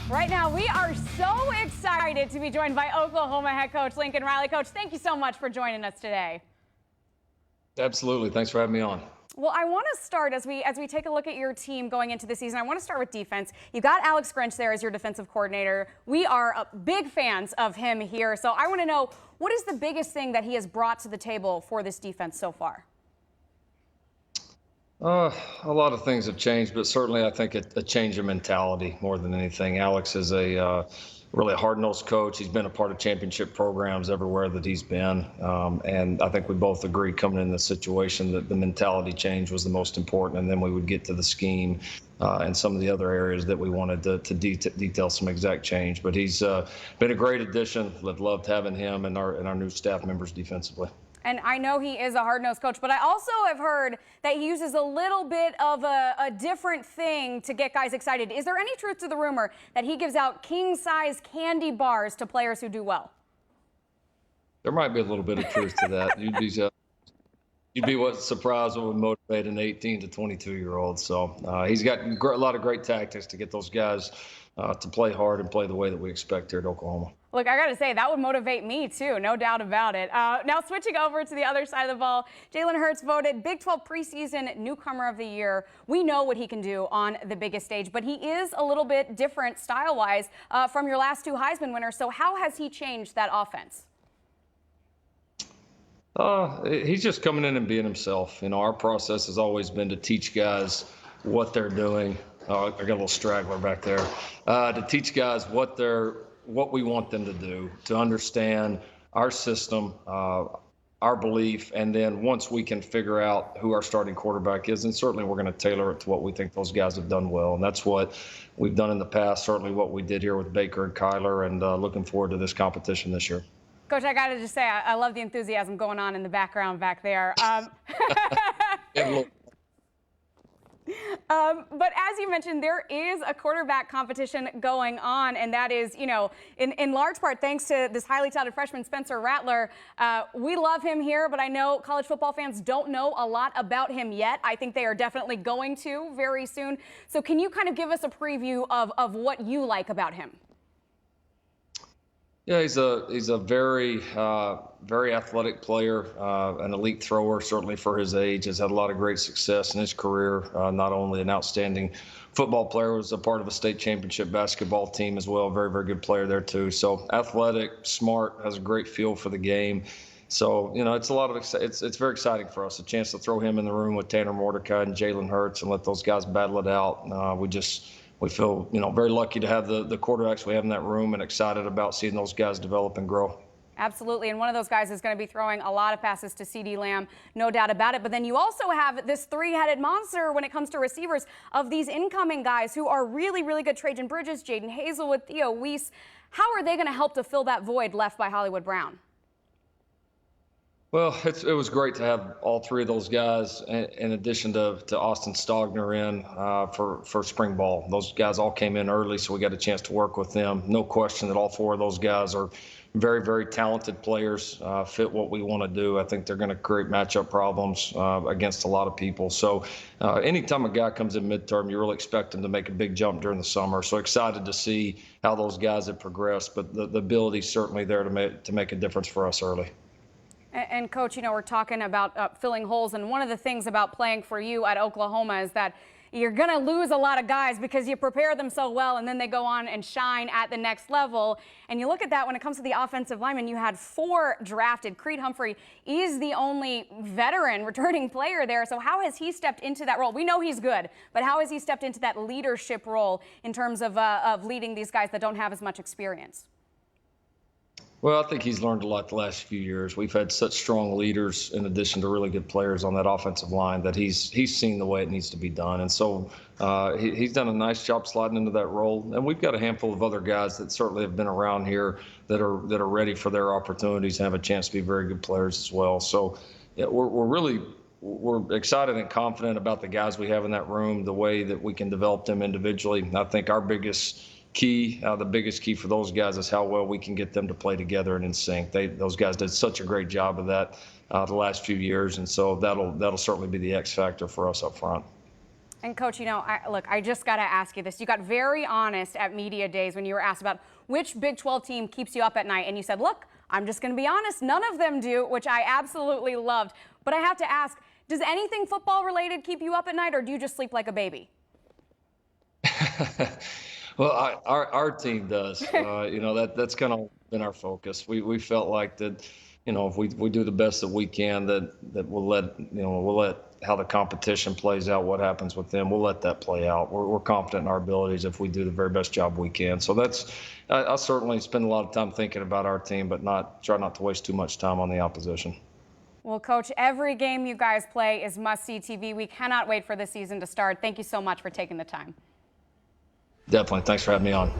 Right now, we are so excited to be joined by Oklahoma head coach Lincoln Riley. Coach, thank you so much for joining us today. Absolutely. Thanks for having me on. Well, I want to start as we take a look at your team going into the season. I want to start with defense. You've got Alex Grinch there as your defensive coordinator. We are big fans of him here. So I want to know, what is the biggest thing that he has brought to the table for this defense so far? A lot of things have changed, but certainly I think a change of mentality more than anything. Alex is a really hard-nosed coach. He's been a part of championship programs everywhere that he's been. And I think we both agree coming in this situation that the mentality change was the most important, and then we would get to the scheme and some of the other areas that we wanted to detail some exact change. But he's been a great addition. I've loved having him and our new staff members defensively. And I know he is a hard-nosed coach, but I also have heard that he uses a little bit of a different thing to get guys excited. Is there any truth to the rumor that he gives out king-size candy bars to players who do well? There might be a little bit of truth to that. You'd be surprised what would motivate an 18 to 22-year-old. So he's got a lot of great tactics to get those guys to play hard and play the way that we expect here at Oklahoma. Look, I got to say, that would motivate me, too, no doubt about it. Now, switching over to the other side of the ball, Jalen Hurd's voted Big 12 preseason newcomer of the year. We know what he can do on the biggest stage, but he is a little bit different style-wise from your last two Heisman winners. So how has he changed that offense? He's just coming in and being himself. You know, our process has always been to teach guys what they're doing. I got a little straggler back there. To teach guys what we want them to do, to understand our system, our belief, and then once we can figure out who our starting quarterback is, and certainly we're going to tailor it to what we think those guys have done well. And that's what we've done in the past, certainly what we did here with Baker and Kyler, and looking forward to this competition this year. Coach, I got to just say, I love the enthusiasm going on in the background back there. But as you mentioned, there is a quarterback competition going on, and that is, you know, in large part thanks to this highly touted freshman, Spencer Rattler. We love him here, but I know college football fans don't know a lot about him yet. I think they are definitely going to very soon. So can you kind of give us a preview of what you like about him? Yeah, he's a very athletic player, an elite thrower, certainly for his age. Has had a lot of great success in his career. Not only an outstanding football player, was a part of a state championship basketball team as well. Very, very good player there too. So athletic, smart, has a great feel for the game. So, you know, it's it's very exciting for us. A chance to throw him in the room with Tanner Mordecai and Jalen Hurd and let those guys battle it out. We feel, you know, very lucky to have the quarterbacks we have in that room, and excited about seeing those guys develop and grow. Absolutely, and one of those guys is going to be throwing a lot of passes to CeeDee Lamb, no doubt about it. But then you also have this three-headed monster when it comes to receivers of these incoming guys who are really, really good. Trajan Bridges, Jaden Hazelwood, Theo Weiss. How are they going to help to fill that void left by Hollywood Brown? Well, it was great to have all three of those guys, in addition to Austin Stogner in for spring ball. Those guys all came in early, so we got a chance to work with them. No question that all four of those guys are very, very talented players, fit what we want to do. I think they're going to create matchup problems against a lot of people. So anytime a guy comes in midterm, you really expect him to make a big jump during the summer. So excited to see how those guys have progressed, but the ability certainly there to make a difference for us early. And Coach, you know, we're talking about filling holes, and one of the things about playing for you at Oklahoma is that you're going to lose a lot of guys because you prepare them so well, and then they go on and shine at the next level. And you look at that when it comes to the offensive linemen, you had 4 drafted. Creed Humphrey is the only veteran returning player there. So how has he stepped into that role? We know he's good, but how has he stepped into that leadership role in terms of leading these guys that don't have as much experience? Well, I think he's learned a lot the last few years. We've had such strong leaders in addition to really good players on that offensive line that he's seen the way it needs to be done. And so he's done a nice job sliding into that role. And we've got a handful of other guys that certainly have been around here that are ready for their opportunities and have a chance to be very good players as well. So yeah, we're excited and confident about the guys we have in that room, the way that we can develop them individually. And I think our biggest key, the biggest key for those guys is how well we can get them to play together and in sync. Those guys did such a great job of that the last few years, and so that'll certainly be the X factor for us up front. And Coach, look, I just got to ask you this. You got very honest at media days when you were asked about which Big 12 team keeps you up at night. And you said, look, I'm just going to be honest. None of them do, which I absolutely loved. But I have to ask, does anything football related keep you up at night, or do you just sleep like a baby? Well, our team does. That's kind of been our focus. We felt like that, if we do the best that we can, that we'll let how the competition plays out, what happens with them, we'll let that play out. We're confident in our abilities if we do the very best job we can. So I certainly spend a lot of time thinking about our team, but try not to waste too much time on the opposition. Well, Coach, every game you guys play is must-see TV. We cannot wait for the season to start. Thank you so much for taking the time. Definitely. Thanks for having me on.